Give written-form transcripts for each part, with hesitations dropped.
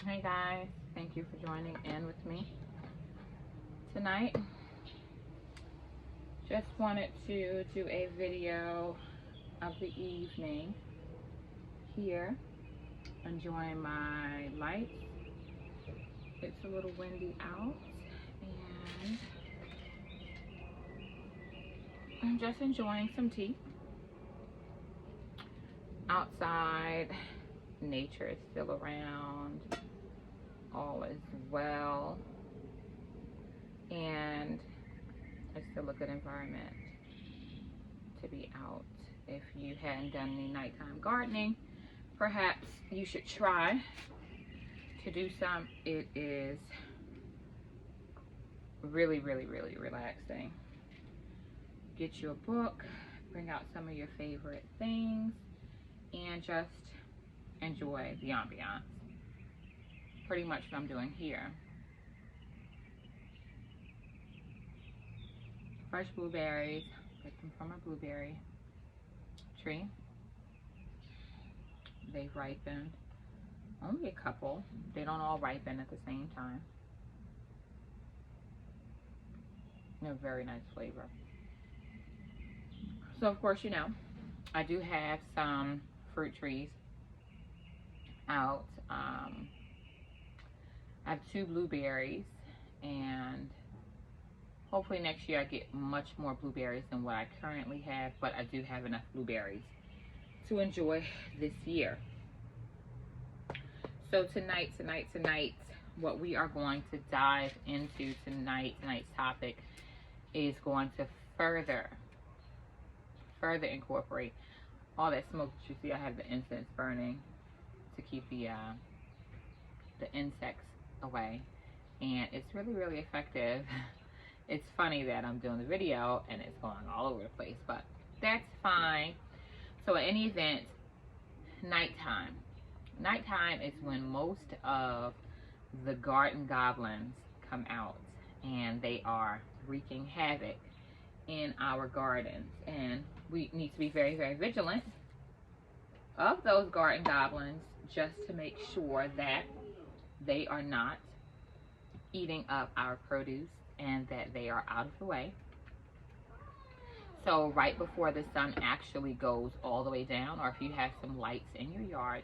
Hey guys, thank you for joining in with me tonight. Just wanted to do a video of the evening here, enjoying my lights. It's a little windy out and I'm just enjoying some tea outside. Nature is still around, all is well, and it's still a good environment to be out. If you hadn't done any nighttime gardening, perhaps you should try to do some. It is really relaxing. Get you a book, bring out some of your favorite things, and just enjoy the ambiance. Pretty much what I'm doing here. Fresh blueberries, picked them from a blueberry tree. They've ripened. Only a couple. They don't all ripen at the same time. They're very nice flavor. So of course, you know, I do have some fruit trees out. I have 2 blueberries, and hopefully next year I get much more blueberries than what I currently have, but I do have enough blueberries to enjoy this year. So tonight, what we are going to dive into tonight's topic is going to further incorporate all that smoke that you see. I have the incense burning to keep the insects away, and it's really effective. It's funny that I'm doing the video and it's going all over the place, but that's fine. So in any event, nighttime is when most of the garden goblins come out, and they are wreaking havoc in our gardens, and we need to be very vigilant of those garden goblins, just to make sure that they are not eating up our produce and that they are out of the way. So right before the sun actually goes all the way down, or if you have some lights in your yard,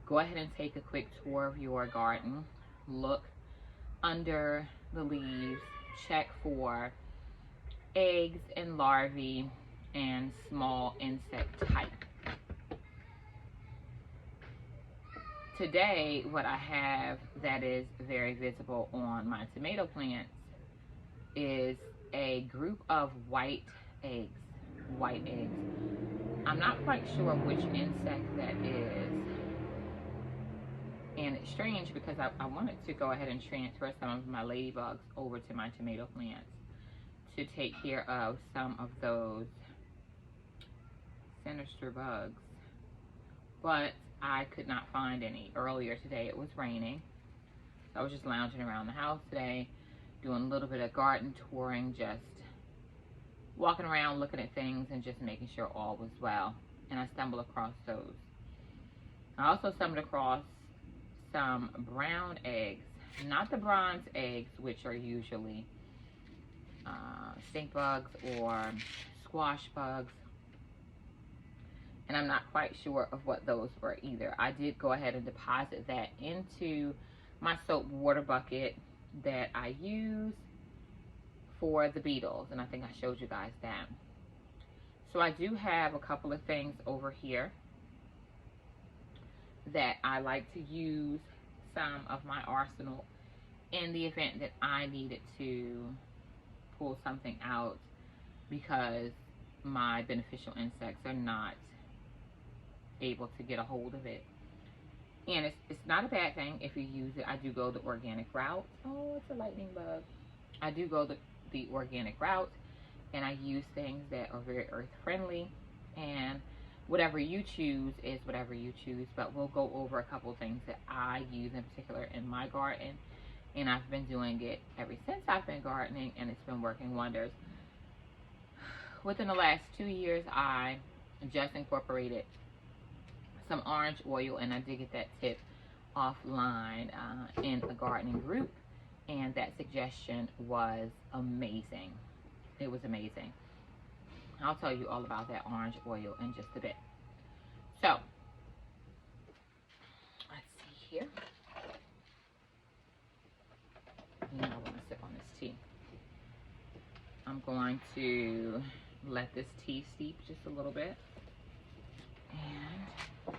go ahead and take a quick tour of your garden. Look under the leaves, check for eggs and larvae and small insect type. Today, what I have that is very visible on my tomato plants is a group of white eggs. I'm not quite sure which insect that is. And it's strange because I wanted to go ahead and transfer some of my ladybugs over to my tomato plants to take care of some of those sinister bugs. But I could not find any. Earlier today it was raining. I was just lounging around the house today, doing a little bit of garden touring, just walking around looking at things and just making sure all was well. And I stumbled across those. I also stumbled across some brown eggs, not the bronze eggs, which are usually stink bugs or squash bugs. And I'm not quite sure of what those were either. I did go ahead and deposit that into my soap water bucket that I use for the beetles, and I think I showed you guys that. So I do have a couple of things over here that I like to use some of my arsenal in the event that I needed to pull something out because my beneficial insects are not able to get a hold of it. And it's not a bad thing if you use it. I do go the organic route. Oh, it's a lightning bug. I do go the organic route, and I use things that are very earth friendly, and whatever you choose is whatever you choose. But we'll go over a couple things that I use in particular in my garden, and I've been doing it ever since I've been gardening, and it's been working wonders. Within the last 2 years, I just incorporated some orange oil, and I did get that tip offline in a gardening group, and that suggestion was amazing. It was amazing. I'll tell you all about that orange oil in just a bit. So, let's see here. Now I want to sip on this tea. I'm going to let this tea steep just a little bit. And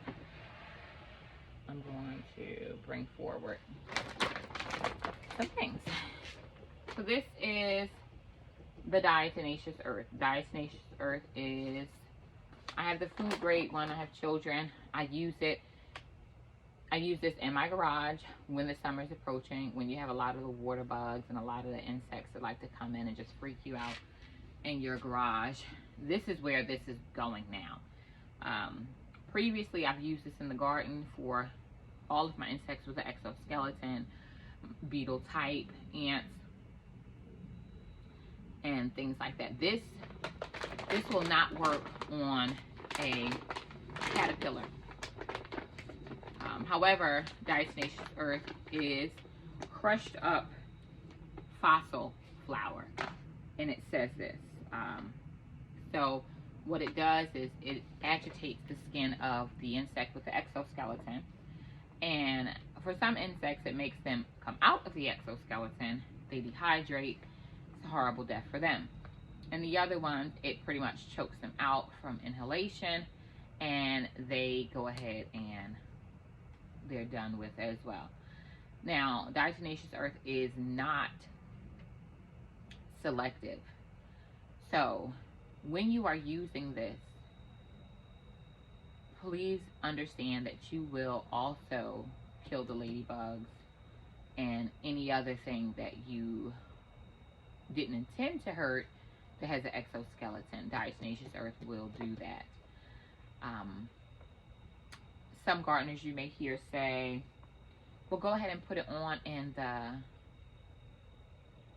I'm going to bring forward some things. So this is the Diatomaceous Earth. Diatomaceous Earth is, I have the food grade one. I have children. I use it. I use this in my garage when the summer is approaching, when you have a lot of the water bugs and a lot of the insects that like to come in and just freak you out in your garage. This is where this is going now. Previously, I've used this in the garden for all of my insects with the exoskeleton, beetle type, ants, and things like that. This will not work on a caterpillar. However, Diatomaceous Earth is crushed up fossil flour, and it says this. So what it does is it agitates the skin of the insect with the exoskeleton, and for some insects it makes them come out of the exoskeleton. They dehydrate. It's a horrible death for them. And the other ones, it pretty much chokes them out from inhalation, and they go ahead and they're done with as well. Now, Diatomaceous Earth is not selective. So when you are using this, please understand that you will also kill the ladybugs and any other thing that you didn't intend to hurt that has an exoskeleton. Diatomaceous Earth will do that. Some gardeners you may hear say, well, go ahead and put it on in the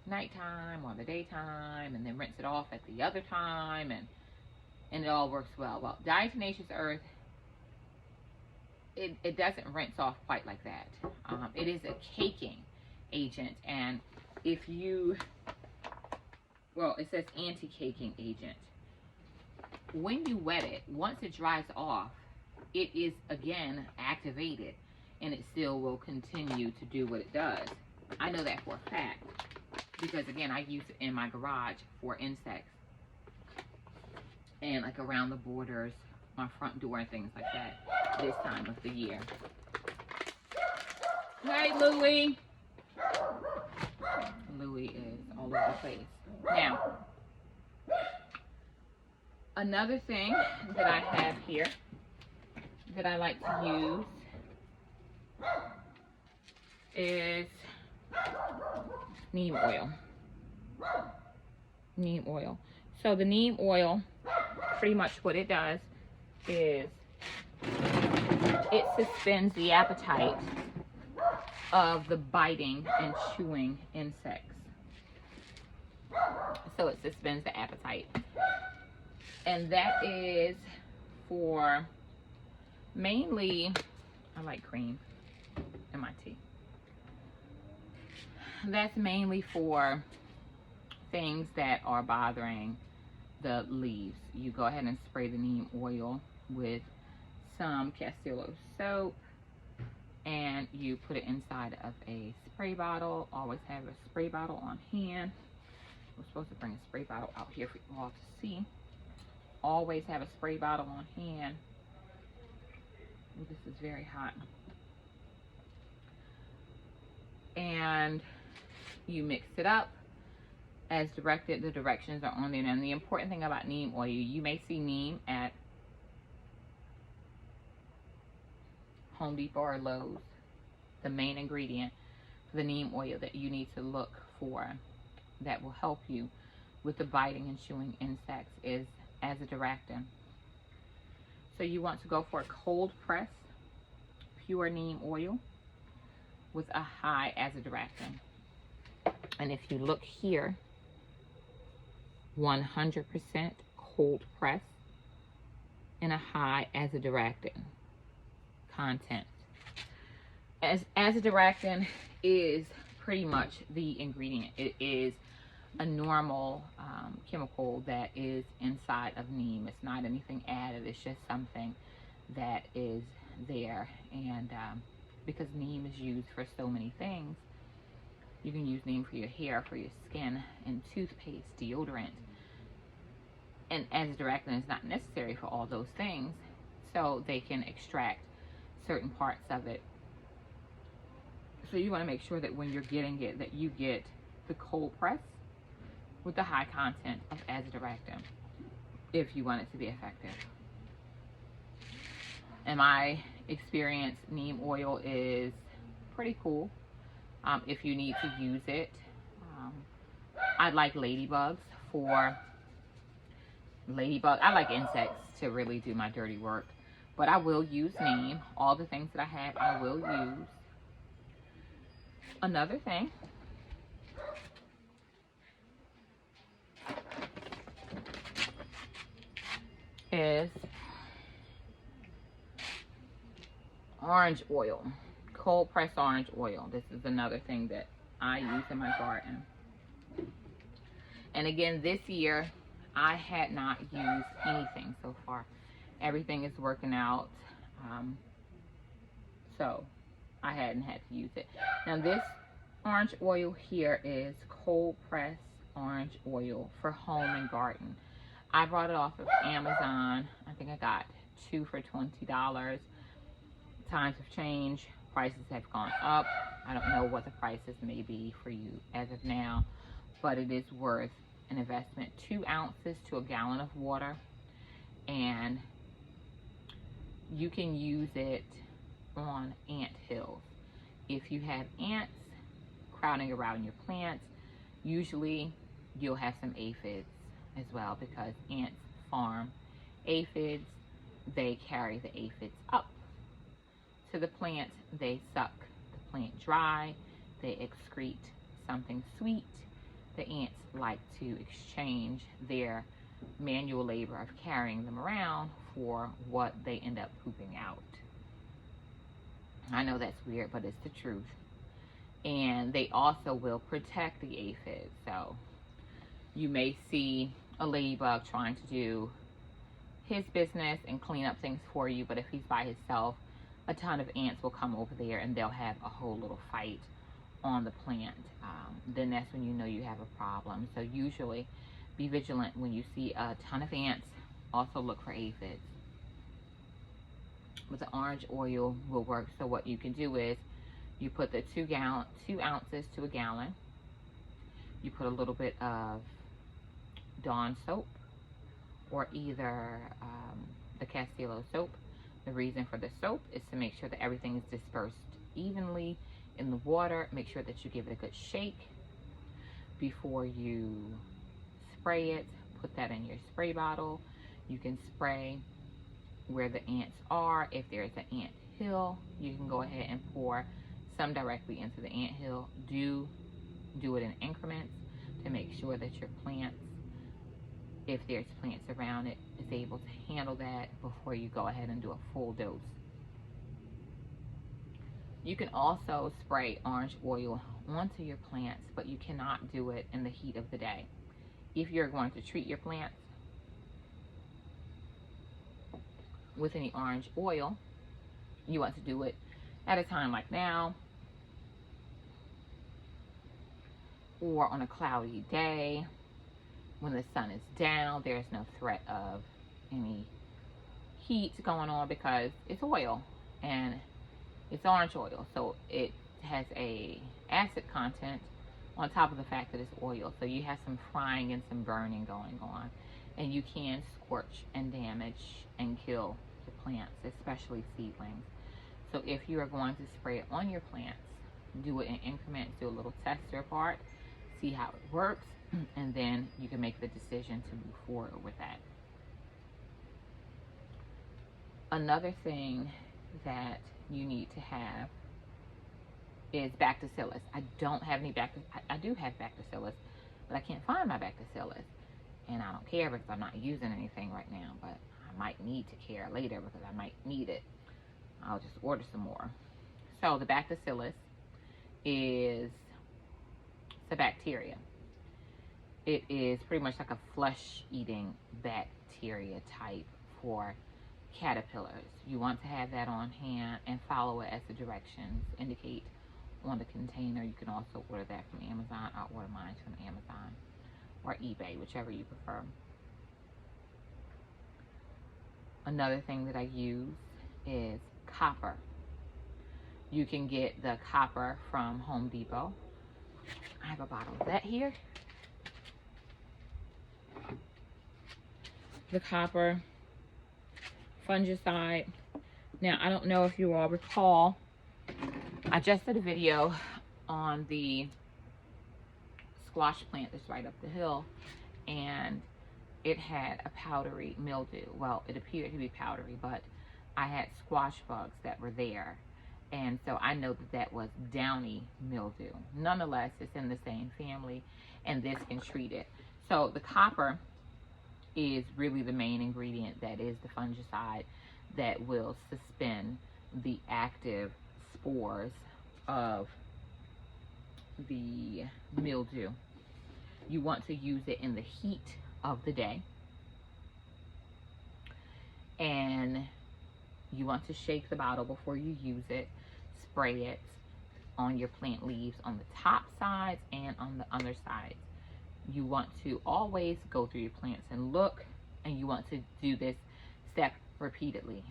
nighttime or the daytime and then rinse it off at the other time, and it all works well. Well, Diatomaceous Earth, it doesn't rinse off quite like that. It is a caking agent, and if you, well, it says anti-caking agent. When you wet it, once it dries off, it is again activated, and it still will continue to do what it does. I know that for a fact because, again, I use it in my garage for insects and like around the borders, my front door and things like that this time of the year. Hey, Louie. Louie is all over the place. Now, another thing that I have here that I like to use is neem oil. Neem oil. So the neem oil, pretty much what it does is it suspends the appetite of the biting and chewing insects. So it suspends the appetite. And that is for mainly, I like cream in my tea. That's mainly for things that are bothering the leaves. You go ahead and spray the neem oil with some Castillo soap, and you put it inside of a spray bottle. Always have a spray bottle on hand. We're supposed to bring a spray bottle out here for you all to see. Always have a spray bottle on hand. Ooh, this is very hot. And you mix it up as directed. The directions are on there. And the important thing about neem oil, you may see neem at Home Depot or Lowe's. The main ingredient for the neem oil that you need to look for that will help you with the biting and chewing insects is azadirachtin. So you want to go for a cold press pure neem oil with a high azadirachtin. And if you look here, 100% cold press and a high azadirachtin content. As azadirachtin is pretty much the ingredient. It is a normal chemical that is inside of neem. It's not anything added. It's just something that is there. And because neem is used for so many things, you can use neem for your hair, for your skin, and toothpaste, deodorant. And azadirachtin is not necessary for all those things, so they can extract certain parts of it. So you want to make sure that when you're getting it, that you get the cold press with the high content of azadirachtin if you want it to be effective. In my experience, neem oil is pretty cool if you need to use it. I like ladybugs for I like insects to really do my dirty work, but I will use neem. All the things that I have, I will use. Another thing is orange oil, cold pressed orange oil. This is another thing that I use in my garden. And again, this year I had not used anything so far. Everything is working out, so I hadn't had to use it. Now this orange oil here is cold pressed orange oil for home and garden. I bought it off of Amazon. I think I got 2 for $20. Times have changed. Prices have gone up. I don't know what the prices may be for you as of now, but it is worth an investment. 2 ounces to a gallon of water, and you can use it on ant hills. If you have ants crowding around your plants, usually you'll have some aphids as well, because ants farm aphids. They carry the aphids up to the plant. They suck the plant dry. They excrete something sweet. The ants like to exchange their manual labor of carrying them around for what they end up pooping out. I know that's weird, but it's the truth. And they also will protect the aphids. So you may see a ladybug trying to do his business and clean up things for you, but if he's by himself, a ton of ants will come over there and they'll have a whole little fight on the plant. Then that's when you know you have a problem. So usually be vigilant when you see a ton of ants. Also look for aphids. But the orange oil will work. So what you can do is you put the 2 ounces to a gallon. You put a little bit of Dawn soap, or either the Castillo soap. The reason for the soap is to make sure that everything is dispersed evenly in the water. Make sure that you give it a good shake before you spray it. Put that in your spray bottle. You can spray where the ants are. If there's an ant hill, you can go ahead and pour some directly into the ant hill. Do it in increments to make sure that your plants, if there's plants around it, is able to handle that before you go ahead and do a full dose. You can also spray orange oil onto your plants, but you cannot do it in the heat of the day. If you're going to treat your plants with any orange oil, you want to do it at a time like now, or on a cloudy day when the sun is down. There's no threat of any heat going on because it's oil and it's orange oil, so it has a acid content on top of the fact that it's oil. So you have some frying and some burning going on, and you can scorch and damage and kill the plants, especially seedlings. So if you are going to spray it on your plants, do it in increments. Do a little tester part, see how it works, and then you can make the decision to move forward with that. Another thing that you need to have is Bacillus. I don't have any I do have Bacillus, but I can't find my Bacillus, and I don't care because I'm not using anything right now, but I might need to care later because I might need it. I'll just order some more. So the bacillus is the bacteria. It is pretty much like a flesh-eating bacteria type for caterpillars. You want to have that on hand and follow it as the directions indicate on the container. You can also order that from Amazon. I order mine from Amazon or eBay, whichever you prefer. Another thing that I use is copper. You can get the copper from Home Depot. I have a bottle of that here. The copper fungicide. Now, I don't know if you all recall, I just did a video on the squash plant that's right up the hill, and it had a powdery mildew. Well, it appeared to be powdery, but I had squash bugs that were there, and so I know that that was downy mildew. Nonetheless, it's in the same family, and this can treat it. So the copper is really the main ingredient that is the fungicide that will suspend the active spores of the mildew. You want to use it in the heat of the day, and you want to shake the bottle before you use it. Spray it on your plant leaves on the top sides and on the undersides. You want to always go through your plants and look, and you want to do this step repeatedly,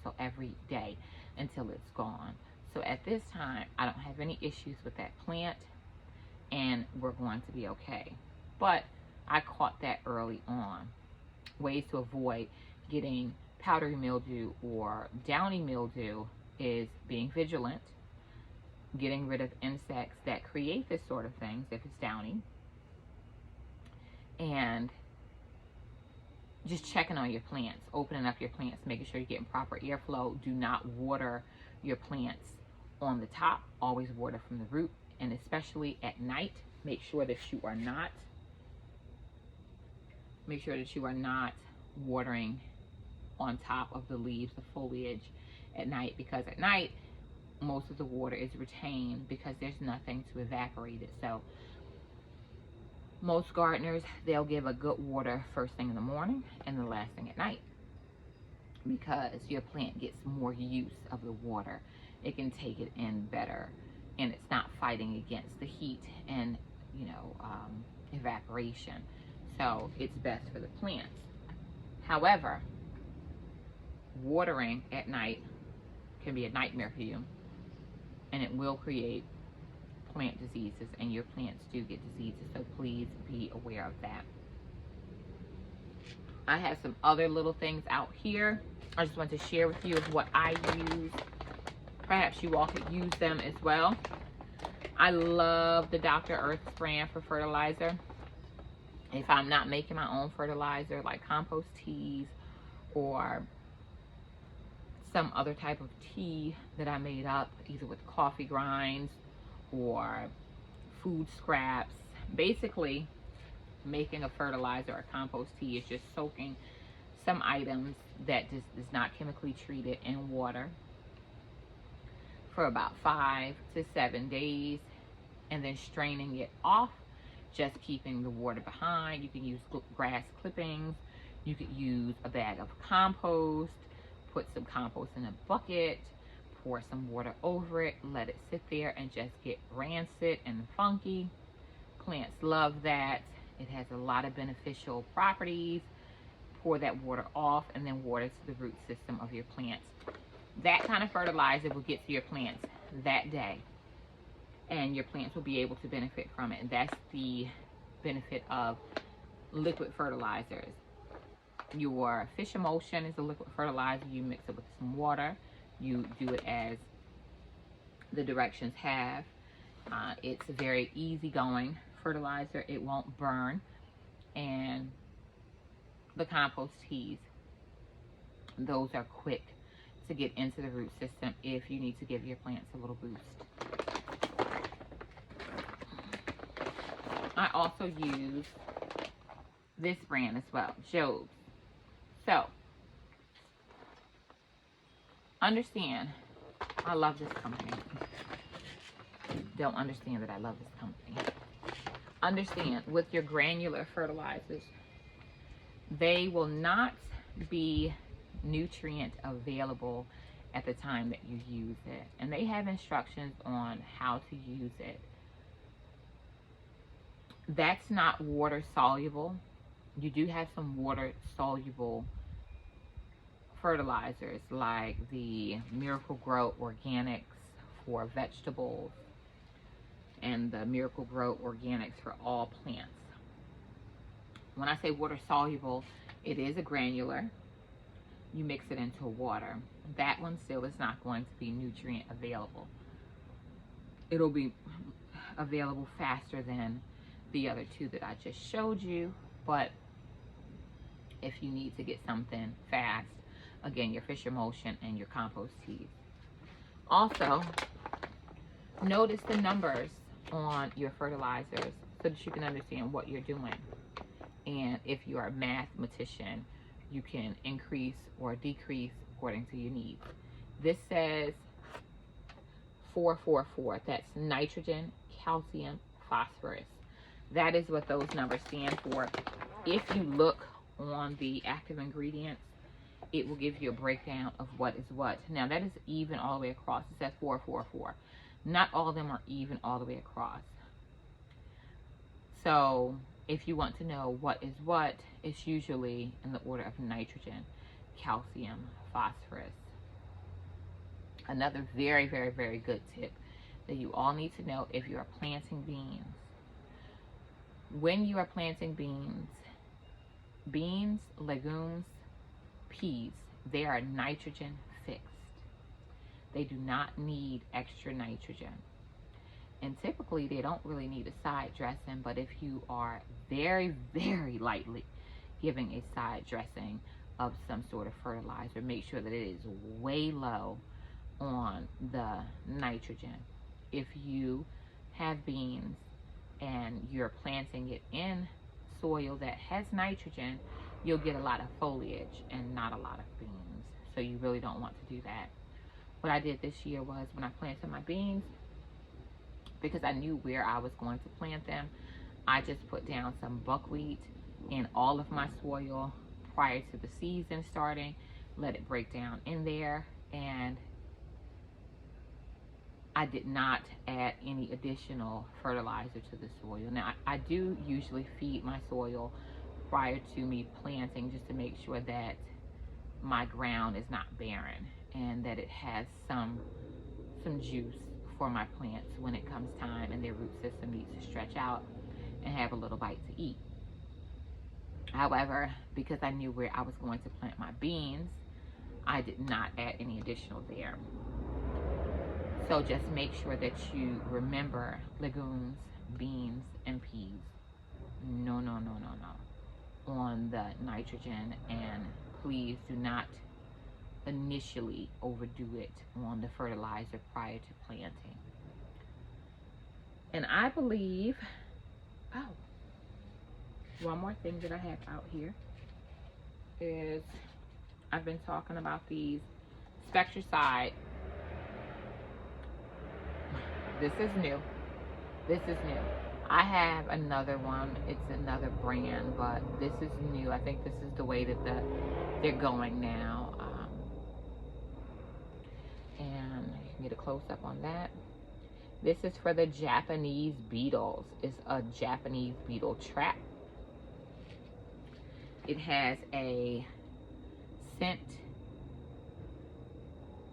so every day until it's gone. So at this time, I don't have any issues with that plant, and we're going to be okay. But I caught that early on. Ways to avoid getting powdery mildew or downy mildew is being vigilant, getting rid of insects that create this sort of things if it's downy, and just checking on your plants, opening up your plants, making sure you're getting proper airflow. Do not water your plants on the top. Always water from the root, and especially at night, make sure that you are not watering on top of the leaves, the foliage at night, because at night most of the water is retained because there's nothing to evaporate it. So most gardeners, they'll give a good water first thing in the morning and the last thing at night, because your plant gets more use of the water. It can take it in better, and it's not fighting against the heat and evaporation. So it's best for the plants. However, watering at night can be a nightmare for you, and it will create plant diseases, and your plants do get diseases, so please be aware of that. I have some other little things out here I just want to share with you of what I use. Perhaps you all could use them as well. I love the Dr. Earth brand for fertilizer. If I'm not making my own fertilizer, like compost teas or some other type of tea that I made up, either with coffee grinds or food scraps. Basically, making a fertilizer or compost tea is just soaking some items that just is not chemically treated in water for about 5 to 7 days, and then straining it off, just keeping the water behind. You can use grass clippings. You could use a bag of compost, put some compost in a bucket, pour some water over it, let it sit there and just get rancid and funky. Plants love that. It has a lot of beneficial properties. Pour that water off and then water to the root system of your plants. That kind of fertilizer will get to your plants that day, and your plants will be able to benefit from it. And that's the benefit of liquid fertilizers. Your fish emulsion is a liquid fertilizer. You mix it with some water. You do it as the directions have. It's a very easygoing fertilizer. It won't burn. And the compost teas, those are quick to get into the root system if you need to give your plants a little boost. I also use this brand as well, Job's. So, understand I love this company. Don't understand that I love this company. Understand, with your granular fertilizers, they will not be nutrient available at the time that you use it. And they have instructions on how to use it. That's not water soluble. You do have some water soluble fertilizers like the Miracle Grow Organics for vegetables and the Miracle Grow Organics for all plants. When I say water soluble, it is a granular. You mix it into water. That one still is not going to be nutrient available. It'll be available faster than the other two that I just showed you, but if you need to get something fast, again, your fish emulsion and your compost teas. Also, notice the numbers on your fertilizers so that you can understand what you're doing. And if you are a mathematician, you can increase or decrease according to your needs. This says 444. That's nitrogen, calcium, phosphorus. That is what those numbers stand for. If you look on the active ingredients, it will give you a breakdown of what is what. Now, that is even all the way across. It says 444. Not all of them are even all the way across. So, if you want to know what is what, it's usually in the order of nitrogen, calcium, phosphorus. Another very, very, very good tip that you all need to know if you are planting beans. When you are planting beans, legumes, peas, they are nitrogen fixed. They do not need extra nitrogen. And typically they don't really need a side dressing, but if you are very, very lightly giving a side dressing of some sort of fertilizer, make sure that it is way low on the nitrogen. If you have beans and you're planting it in soil that has nitrogen, you'll get a lot of foliage and not a lot of beans. So you really don't want to do that. What I did this year was when I planted my beans, because I knew where I was going to plant them, I just put down some buckwheat in all of my soil prior to the season starting, let it break down in there, and I did not add any additional fertilizer to the soil. Now, I do usually feed my soil prior to me planting just to make sure that my ground is not barren and that it has some juice for my plants when it comes time and their root system needs to stretch out and have a little bite to eat. However, because I knew where I was going to plant my beans, I did not add any additional there. So just make sure that you remember legumes, beans, and peas. No on the nitrogen, and please do not initially overdo it on the fertilizer prior to planting. And I believe, one more thing that I have out here is I've been talking about these Spectracide. This is new. I have another one. It's another brand, but this is new. I think this is the way that they're going now. And you can get a close-up on that. This is for the Japanese beetles. It's a Japanese beetle trap. It has a scent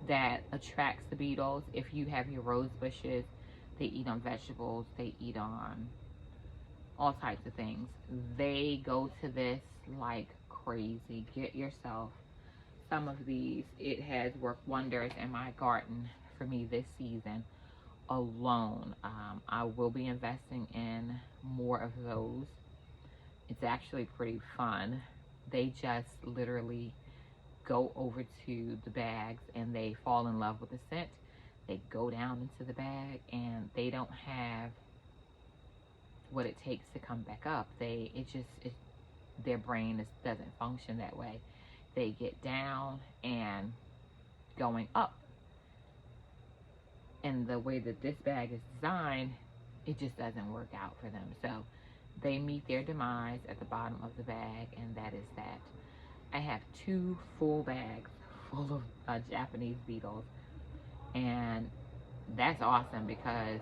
that attracts the beetles. If you have your rose bushes, they eat on vegetables, they eat on all types of things. They go to this like crazy. Get yourself some of these. It has worked wonders in my garden for me this season alone. I will be investing in more of those. It's actually pretty fun. They just literally go over to the bags and they fall in love with the scent. They go down into the bag and they don't have what it takes to come back up. Their brain doesn't function that way. They get down and going up. and the way that this bag is designed, it just doesn't work out for them. So they meet their demise at the bottom of the bag, and that is that. I have 2 full bags full of Japanese beetles, and that's awesome because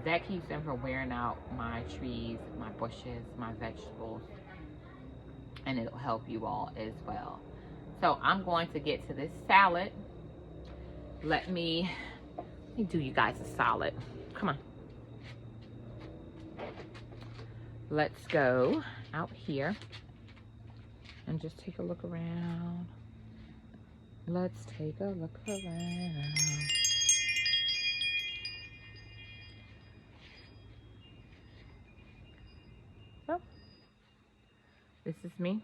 that keeps them from wearing out my trees, my bushes, my vegetables, and it'll help you all as well. So I'm going to get to this salad. Let me do you guys a solid. Come on. Let's go out here and just take a look around. Let's take a look around. So, this is me.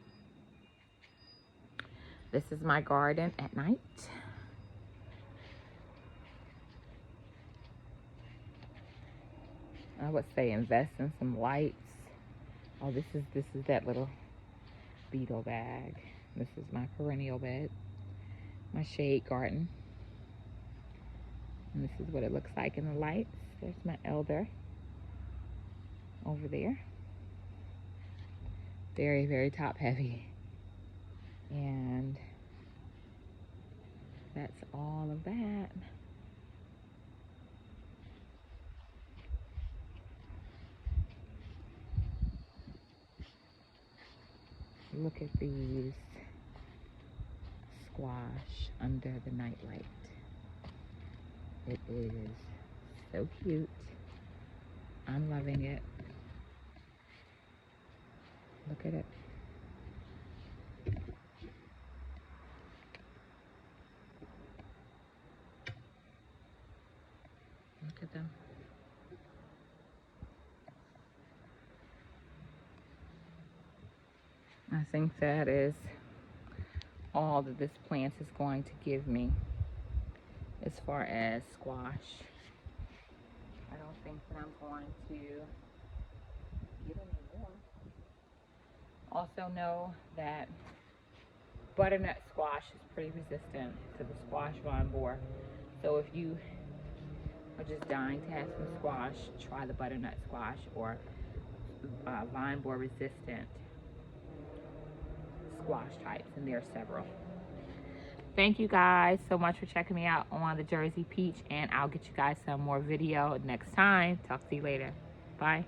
This is my garden at night. I would say invest in some lights. Oh, this is that little beetle bag. This is my perennial bed, my shade garden. And this is what it looks like in the lights. There's my elder over there. Very, very top heavy. And that's all of that. Look at these squash under the night light. It is so cute. I'm loving it. Look at it. Look at them. I think that is all that this plant is going to give me as far as squash. I don't think that I'm going to get any more. Also know that butternut squash is pretty resistant to the squash vine borer. So if you are just dying to have some squash, try the butternut squash or vine borer resistant squash types, and there are several. Thank you guys so much for checking me out on the Jersey Peach, and I'll get you guys some more video next time. Talk to you later. Bye.